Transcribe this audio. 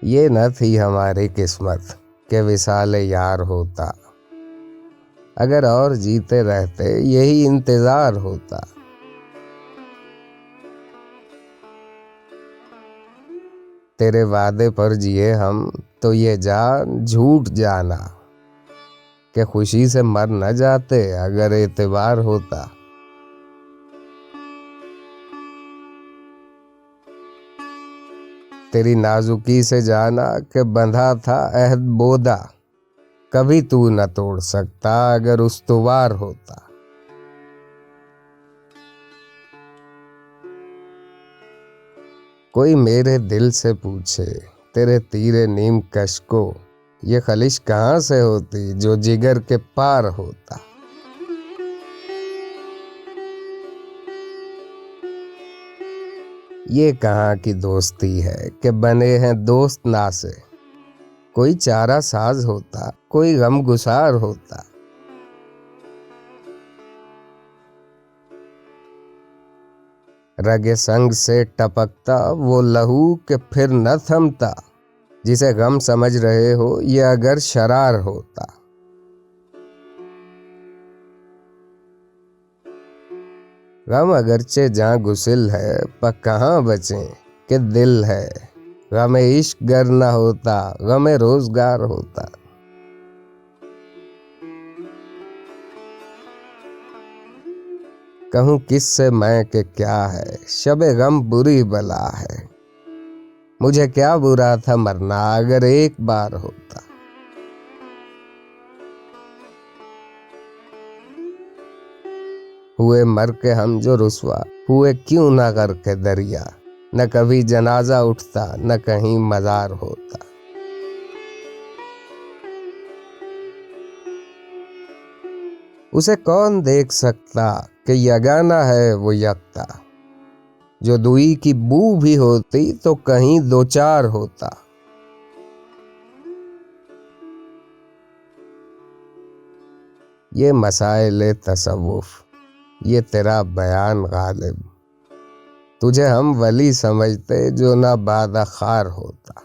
ये न थी हमारी किस्मत के विसाल यार होता, अगर और जीते रहते यही इंतजार होता। तेरे वादे पर जिए हम तो ये जान झूठ जाना कि खुशी से मर न जाते अगर एतबार होता। तेरी नाजुकी से जाना कि बंधा था अहद बोदा, कभी तू न तोड़ सकता अगर उस्तवार होता। कोई मेरे दिल से पूछे तेरे तीरे नीम कश को, ये खलिश कहाँ से होती जो जिगर के पार होता। ये कहाँ की दोस्ती है कि बने हैं दोस्त ना से, कोई चारा साज होता कोई गम गुसार होता। रगे संग से टपकता वो लहू के फिर न थमता, जिसे गम समझ रहे हो ये अगर शरार होता। गम अगरचे जहाँ गुसिल है पर कहाँ बचे कि दिल है, गमे इश्क गर न होता गमे रोजगार होता। कहूँ किससे मैं कि क्या है शबे गम बुरी बला है, मुझे क्या बुरा था मरना अगर एक बार होता। हुए मर के हम जो रुसवा हुए क्यों ना करके दरिया, न कभी जनाजा उठता न कहीं मजार होता। उसे कौन देख सकता कि यगाना है वो यकता, जो दुई की बू भी होती तो कहीं दो चार होता। ये मसाइल तसव्वुफ ये तेरा बयान गालिब, तुझे हम वली समझते जो ना बादा खार होता।